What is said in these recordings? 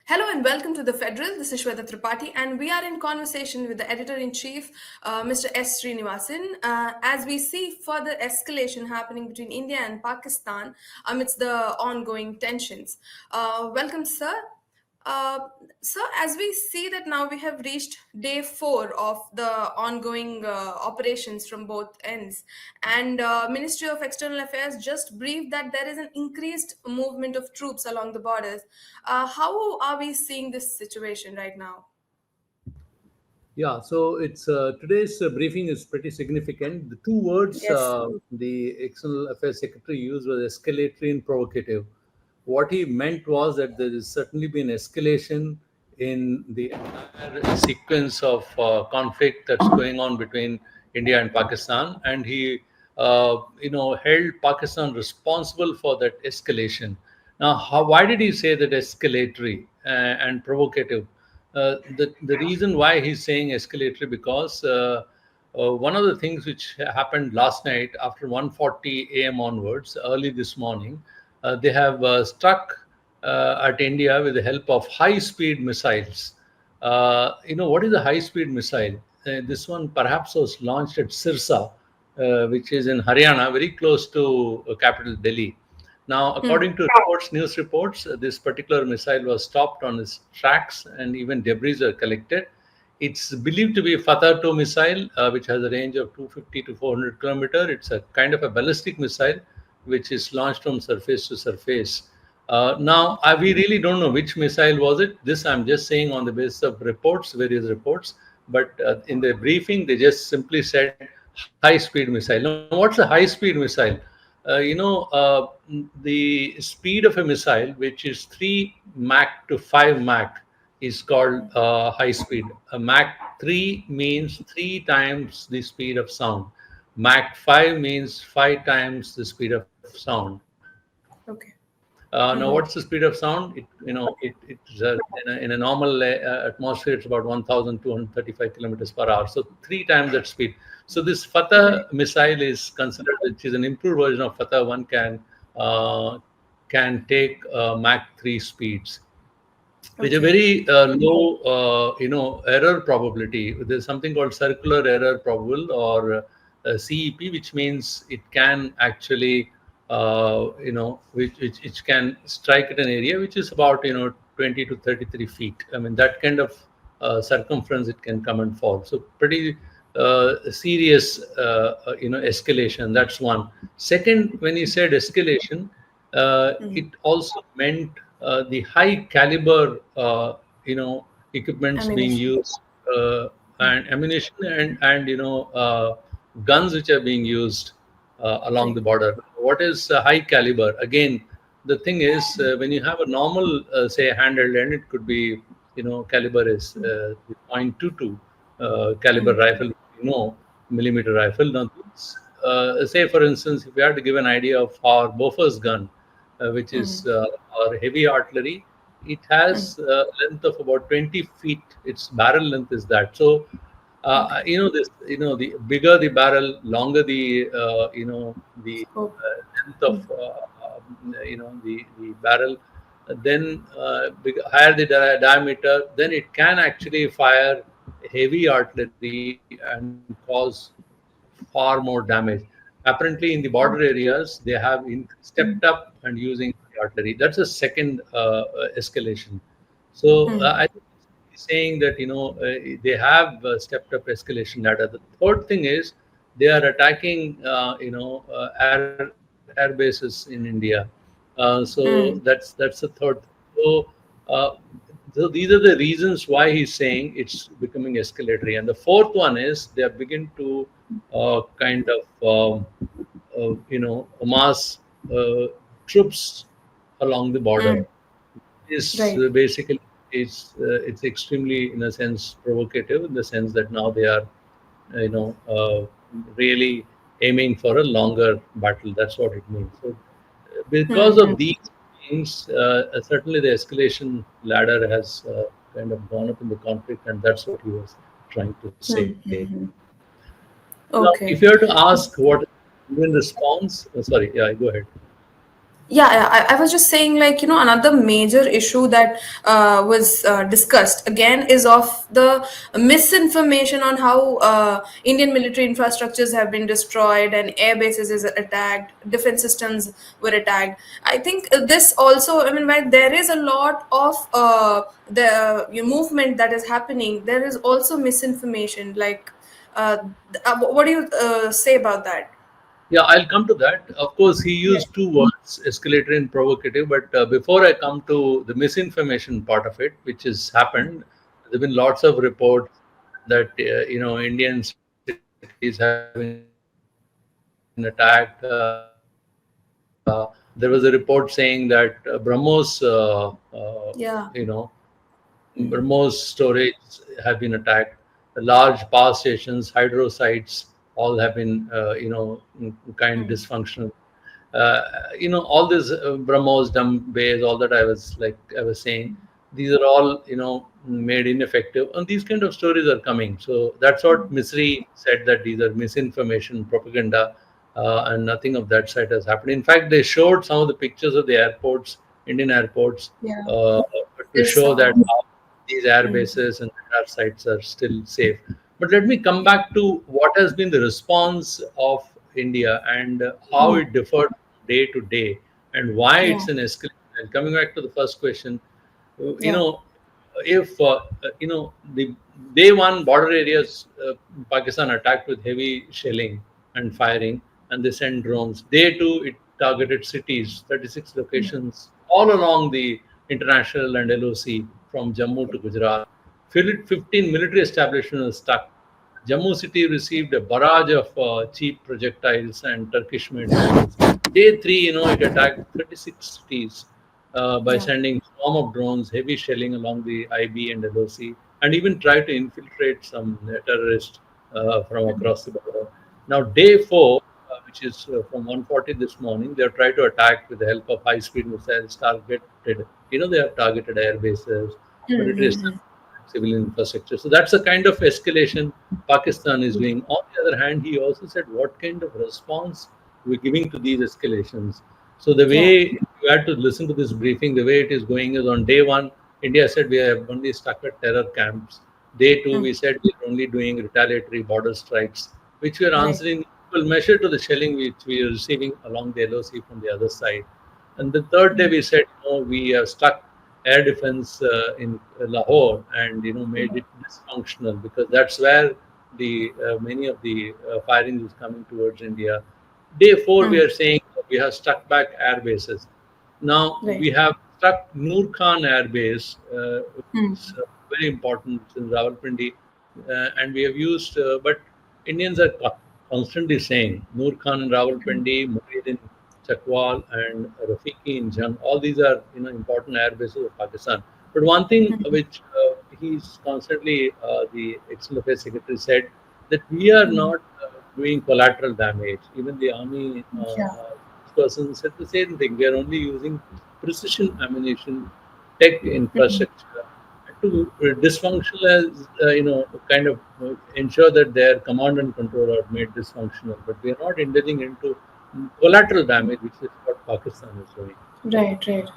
Hello and welcome to TheFederal. This is Shweta Tripathi, and we are in conversation with the editor-in-chief, Mr. S. Srinivasan, as we see further escalation happening between India and Pakistan amidst the ongoing tensions. Welcome, sir. Uh, so, as we see that now we have reached day 4 of the ongoing operations from both ends, and Ministry of External Affairs just briefed that there is an increased movement of troops along the borders. How are we seeing this situation right now? Yeah, so it's today's briefing is pretty significant. The two words Yes. the External Affairs Secretary used was escalatory and provocative. What he meant was that there has certainly been escalation in the entire sequence of conflict that's going on between India and Pakistan, and he, held Pakistan responsible for that escalation. Now, why did he say that escalatory and provocative? The reason why he's saying escalatory because one of the things which happened last night after 1:40 a.m. onwards, early this morning, they have struck at India with the help of high-speed missiles. What is a high-speed missile? This one perhaps was launched at Sirsa, which is in Haryana, very close to capital Delhi. Now, according to news reports, this particular missile was stopped on its tracks and even debris are collected. It's believed to be a Fatah 2 missile, which has a range of 250 to 400 kilometers. It's a kind of a ballistic missile, which is launched from surface to surface. Now, we really don't know which missile was it. This I'm just saying on the basis of reports, various reports. But in the briefing, they just simply said high-speed missile. Now, what's a high-speed missile? The speed of a missile, which is 3 Mach to 5 Mach, is called high speed. A Mach 3 means 3 times the speed of sound. Mach 5 means 5 times the speed of sound. Okay. Now, what's the speed of sound? In a normal atmosphere, it's about 1,235 kilometers per hour. So 3 times that speed. So this Fatah missile is considered, which is an improved version of Fatah 1, can take Mach 3 speeds, with a very low, error probability. There's something called circular error probable, or CEP, which means it can actually, which can strike at an area which is about 20 to 33 feet. I mean, that kind of circumference it can come and fall. So pretty serious, escalation. That's one. Second, when he said escalation, it also meant the high caliber, equipments being Ammunition. used, and ammunition, and guns which are being used along the border. What is high caliber? Again, the thing is, when you have a normal, say, handheld, and it could be, caliber is .22 caliber rifle, millimeter rifle. Now, say for instance, if we had to give an idea of our Bofors gun, which is our heavy artillery, it has a length of about 20 feet. Its barrel length is that. So, the bigger the barrel, longer the, the Scope. length of, the barrel, then higher the diameter, then it can actually fire heavy artillery and cause far more damage. Apparently, in the border areas, they have stepped up and using artillery. That's a second escalation. So I think he's saying that they have stepped up escalation ladder. The third thing is they are attacking air bases in India. So that's the third. So uh, so these are the reasons why he's saying it's becoming escalatory. And the fourth one is they are begin to kind of amass troops along the border. Is Right. basically it's extremely, in a sense, provocative, in the sense that now they are really aiming for a longer battle. That's what it means. So because of these things, certainly the escalation ladder has kind of gone up in the conflict, and that's what he was trying to say. Now, if Okay. you were to ask what is the Indian response, sorry, yeah, go ahead. I was just saying, like, another major issue that was discussed again is of the misinformation on how Indian military infrastructures have been destroyed and air bases is attacked, defense systems were attacked. I think this also, I mean, while there is a lot of movement that is happening, there is also misinformation. Like, what do you say about that? Yeah, I'll come to that. Of course, he Right. used two words, escalator and provocative. But before I come to the misinformation part of it, which has happened, there've been lots of reports that Indian cities have been attacked. There was a report saying that Yeah. BrahMos storage have been attacked. The large power stations, hydro sites, all have been, kind of dysfunctional. Uh, all these BrahMos, dump bays, all that I was saying, these are all, made ineffective. And these kind of stories are coming. So that's what Misri said, that these are misinformation, propaganda, and nothing of that sort has happened. In fact, they showed some of the pictures of the airports, Indian airports, Yeah. uh, to Still show that sound. how these air Mm. bases and radar sites are still safe. But let me come back to what has been the response of India and how Mm. it differed day to day and why Yeah. it's an escalation. And coming back to the first question, you Yeah. know, if the day one border areas, Pakistan attacked with heavy shelling and firing, and they sent drones. Day two, it targeted cities, 36 locations all along the international and LOC from Jammu to Gujarat. 15 military establishments were stuck. Jammu city received a barrage of cheap projectiles and Turkish-made missiles. Day three, it attacked 36 cities by Yeah. sending swarm of drones, heavy shelling along the IB and LOC, and even tried to infiltrate some terrorists from across the border. Now, day four, which is from 1:40 this morning, they have tried to attack with the help of high-speed missiles, targeted. They have targeted air bases, military Mm-hmm. establishments, civilian infrastructure. So that's the kind of escalation Pakistan is doing. On the other hand, he also said, what kind of response we're giving to these escalations. So the Yeah. way you had to listen to this briefing, the way it is going is on day one, India said we have only stuck at terror camps. Day two, Mm. we said we're only doing retaliatory border strikes, which we are Right. answering equal measure to the shelling which we are receiving along the LOC from the other side. And the third day, we said, we have stuck air defense in Lahore and made it dysfunctional because that's where the many of the firing is coming towards India. Day four, we Mm. are saying we have stuck back air bases. Now Right. we have struck Noor Khan Air Base, Mm. it's very important in Rawalpindi, and we have used, but Indians are constantly saying Noor Khan in Rawalpindi, Murid in Chakwal, and Rafiki in Jang. All these are important air bases of Pakistan. But one thing which he's constantly, the External Affairs Secretary said, that we are not doing collateral damage. Even the army Yeah. person said the same thing. We are only using precision ammunition, tech infrastructure to dysfunctional, kind of ensure that their command and control are made dysfunctional. But we are not indulging into collateral damage, which is what Pakistan is doing. Right. Right.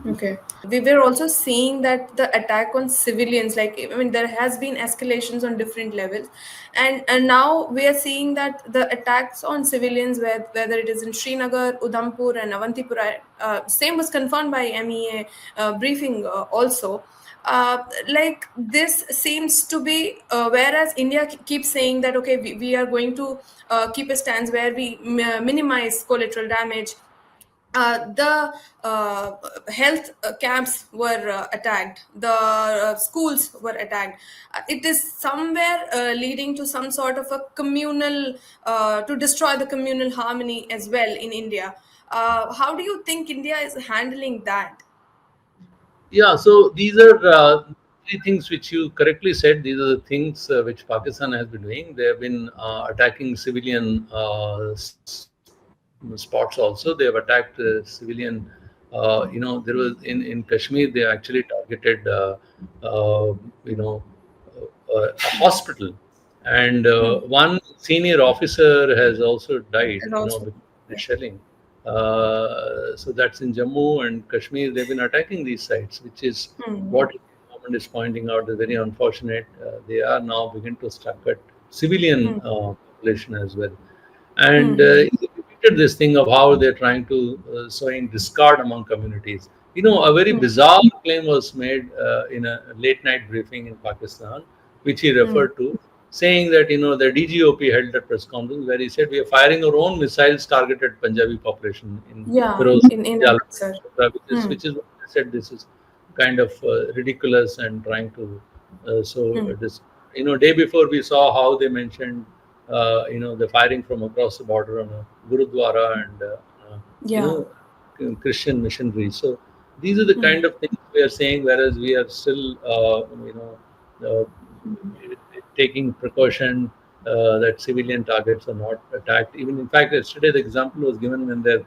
Okay. We were also seeing that the attack on civilians, like, I mean, there has been escalations on different levels, and now we are seeing that the attacks on civilians, whether it is in Srinagar, Udhampur, and Avantipura, same was confirmed by MEA briefing also. Like, this seems to be whereas India keeps saying that, okay, we are going to keep a stance where we minimize collateral damage. The health camps were attacked, the schools were attacked. It is somewhere leading to some sort of a communal, to destroy the communal harmony as well in India. How do you think India is handling that? Yeah, so these are three things which you correctly said. These are the things which Pakistan has been doing. They have been attacking civilian spots also. They have attacked civilian. There was in Kashmir. They actually targeted, uh, you know, a hospital, and Hmm. one senior officer has also died. And also, Because of the yeah. shelling. So that's in Jammu and Kashmir. They've been attacking these sites, which is Hmm. what the government is pointing out is very unfortunate. They are now begin to target civilian Hmm. population as well. Hmm. And Hmm. he repeated this thing of how they're trying to sowing discord among communities. A very Hmm. bizarre claim was made in a late night briefing in Pakistan, which he Hmm. referred to, saying that the DGOP held a press conference where he said we are firing our own missiles targeted Punjabi population in Yeah, Firoz, in Amritsar. Jalabad, Hmm. which is what I said. This is kind of ridiculous and trying to so Hmm. this day before we saw how they mentioned the firing from across the border on a Gurudwara and you Yeah. know Christian missionaries. So these are the Hmm. kind of things we are saying, whereas we are still taking precaution that civilian targets are not attacked. Even in fact, yesterday the example was given when they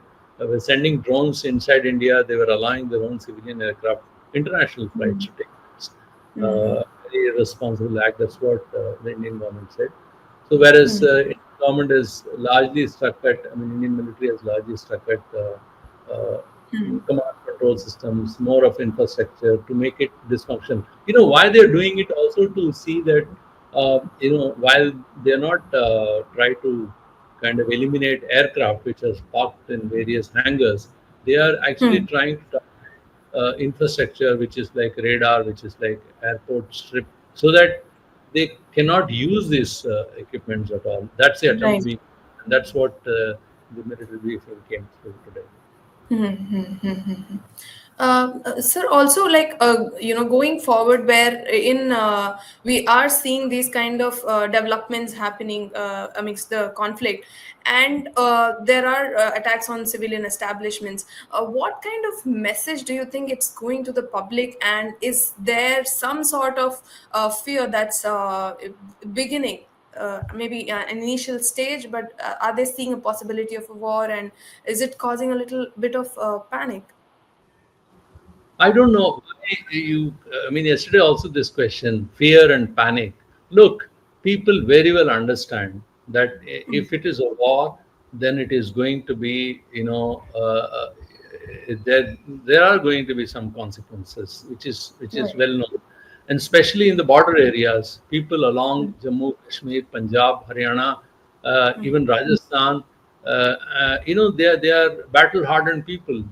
were sending drones inside India, they were allowing their own civilian aircraft, international flights Hmm. to take place. Hmm. Very irresponsible act. That's what the Indian government said. So whereas Hmm. Indian government is largely stuck at, Indian military has largely stuck at Hmm. command control systems, more of infrastructure to make it dysfunction. Why they're doing it also to see that, while they're not try to kind of eliminate aircraft which are parked in various hangars, they are actually Hmm. trying to infrastructure which is like radar, which is like airport strip, so that they cannot use these equipments at all. That's the attempt Right. being, and that's what the military briefing came through today. Sir, also like going forward, where in we are seeing these kind of developments happening amidst the conflict, and there are attacks on civilian establishments. What kind of message do you think it's going to the public, and is there some sort of fear that's beginning? Maybe an initial stage, but are they seeing a possibility of a war, and is it causing a little bit of panic? I don't know why you. Yesterday also this question, fear and panic. Look, people very well understand that Mm, if it is a war, then it is going to be, there are going to be some consequences, which is right. well known, and especially in the border areas, people Mm, along Jammu, Kashmir, Punjab, Haryana, mm, even Rajasthan, they are battle hardened people.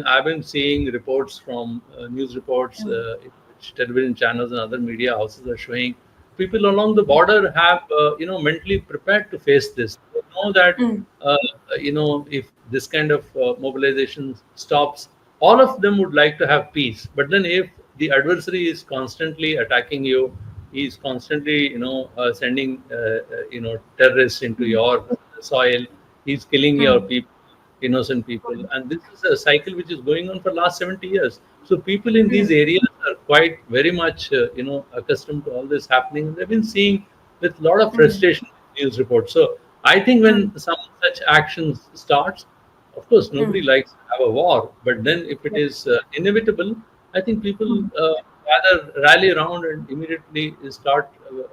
I've been seeing reports from news reports, mm, which television channels and other media houses are showing people along the border have mentally prepared to face this. They know that mm, if this kind of mobilization stops, all of them would like to have peace. But then if the adversary is constantly attacking you, he's constantly sending terrorists into mm, your soil, he's killing your mm, people, innocent people, and this is a cycle which is going on for last 70 years. So people in these mm, areas are quite very much accustomed to all this happening. They've been seeing with a lot of mm, frustration news reports. So I think mm, when some such actions starts, of course nobody mm. likes to have a war, but then if it Yeah. is inevitable, I think people Mm, rather rally around and immediately start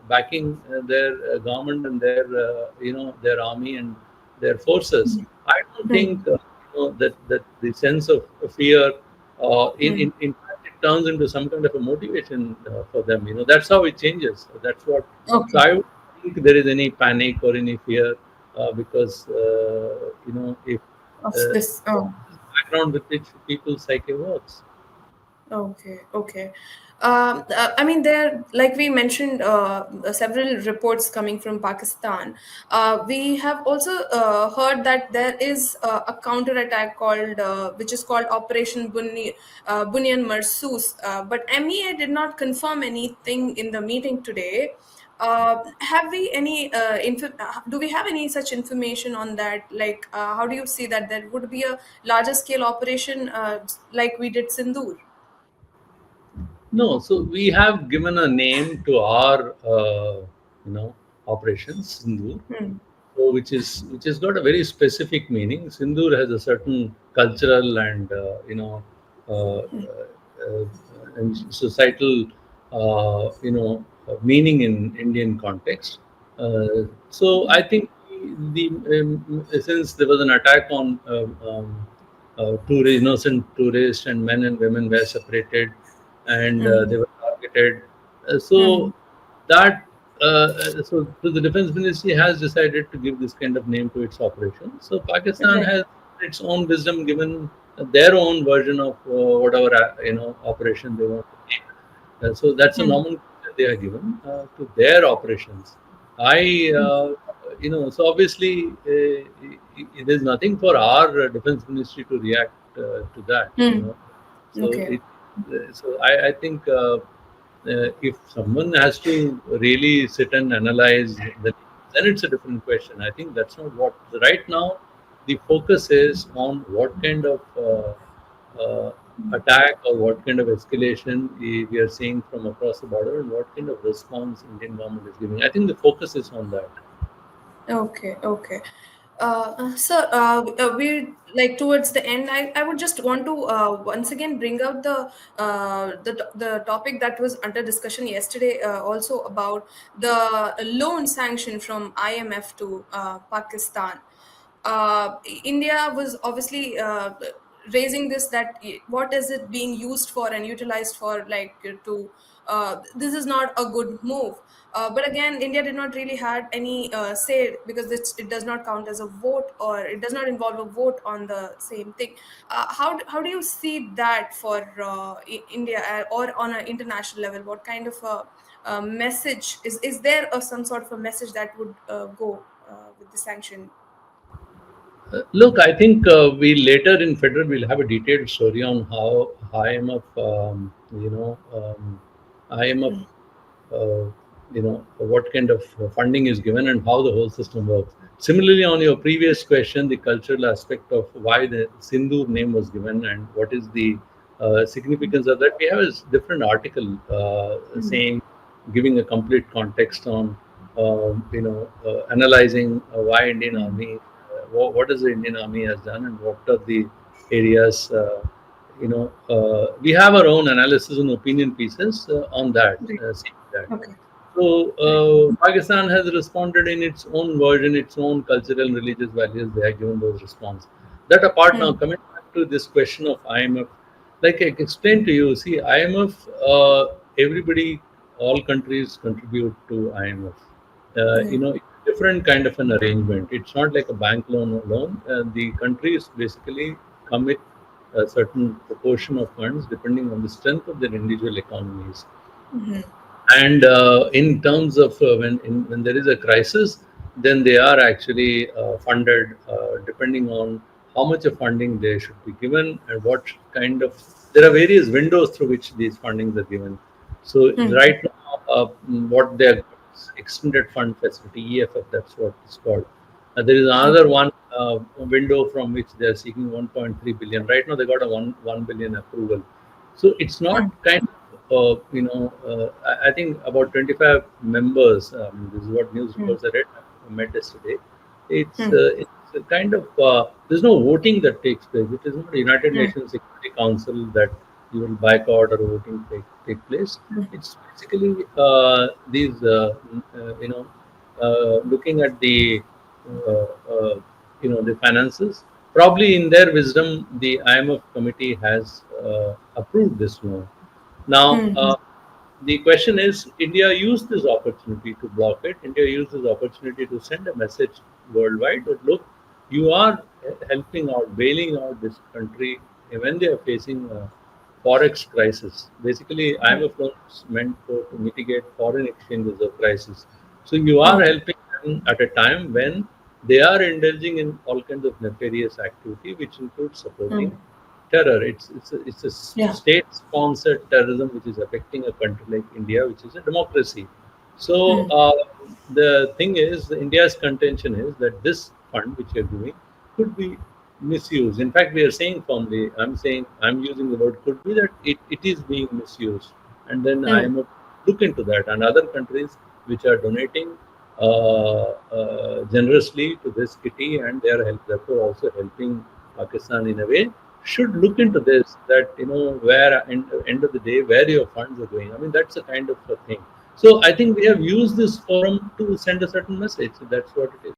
backing their government and their army and their forces. mm, I don't mm, think that the sense of fear, mm. in fact, it turns into some kind of a motivation for them. That's how it changes. That's what. So Okay. I would think there is any panic or any fear because if Of uh, this. Oh. background with which people's psyche works. Okay, okay. I mean, there, like we mentioned, several reports coming from Pakistan. We have also heard that there is a counter attack called, which is called Operation Bunyan Marsoos. But MEA did not confirm anything in the meeting today. Have we any do we have any such information on that? Like, how do you see that there would be a larger scale operation like we did Sindoor? No, so we have given a name to our operations, Sindoor, Hmm. so which has got a very specific meaning. Sindoor has a certain cultural and and societal meaning in Indian context. So I think the since there was an attack on innocent tourists, and men and women were separated, and Mm, they were targeted. So mm, that so the defense ministry has decided to give this kind of name to its operation. So Pakistan right. has its own wisdom, given their own version of whatever operation they want to make. So that's a Mm, nomenclature they are given to their operations. I, mm, so obviously, there's nothing for our defense ministry to react to that. mm. So Okay. I think if someone has to really sit and analyze then it's a different question. I think that's not what right now. The focus is on what kind of attack or what kind of escalation we are seeing from across the border, and what kind of response Indian government is giving. I think the focus is on that. Okay, okay. So we're like towards the end. I would just want to once again bring out the topic that was under discussion yesterday, also about the loan sanction from IMF to Pakistan. India was obviously raising this, that what is it being used for and utilized for, like to this is not a good move. But again, India did not really had any say, because it does not count as a vote, or it does not involve a vote on the same thing. How do you see that for India, or on an international level? What kind of a message is there, some sort of a message that would go with the sanction? Look, I think we later in federal we'll have a detailed story on how IMF, IMF, uh, what kind of funding is given and how the whole system works. Similarly, on your previous question, the cultural aspect of why the Sindoor name was given and what is the significance of that, we have a different article Mm, saying, giving a complete context on, analyzing why Indian mm, Army, what is the Indian Army has done, and what are the areas. We have our own analysis and opinion pieces on that, right. saying that. Okay. So Right. Pakistan has responded in its own version, its own cultural and religious values. They have given those response. That apart, now Hmm. coming back to this question of IMF, like I explained to you, see IMF, everybody, all countries contribute to IMF. Right. It's a different kind of an arrangement. It's not like a bank loan alone. The countries basically commit a certain proportion of funds depending on the strength of their individual economies. Mhm. And in terms of when there is a crisis, then they are actually funded depending on how much of funding they should be given, and what kind of. There are various windows through which these fundings are given. So Hmm. right now, what they are extended fund facility (EFF), that's what it's called. There is another Okay. one window from which they are seeking 1.3 billion. Right now, they got a 1 billion approval. So it's Hmm. not kind of, I think about 25 members. This is what news Hmm. reports I read. Met yesterday. Hmm. It's a kind of there's no voting that takes place. It is not a United Hmm. Nations Security Council that you will boycott or voting take place. Hmm. It's basically these looking at the uh, uh, the finances. Probably in their wisdom, the IMF committee has approved this loan. Now, Hmm. the question is, India used this opportunity to block it. India used this opportunity to send a message worldwide that, look, you are helping out, bailing out this country when they are facing a forex crisis. Basically, Right. IMF loan is meant to mitigate foreign exchange reserve crisis. So you are Hmm. helping them at a time when they are indulging in all kinds of nefarious activity, which includes Hmm. supporting terror. It's a Yeah. state-sponsored terrorism which is affecting a country like India, which is a democracy. So Hmm. the thing is, India's contention is that this fund which you're doing could be misused. In fact, we are saying firmly, I'm using the word could be, that it is being misused, and then I Hmm. am a look into that. And other countries which are donating generously to this kitty, and they are therefore also helping Pakistan in a way, should look into this, that where end of the day where your funds are going. I mean, that's a kind of a thing. So I think we have used this forum to send a certain message. That's what it is.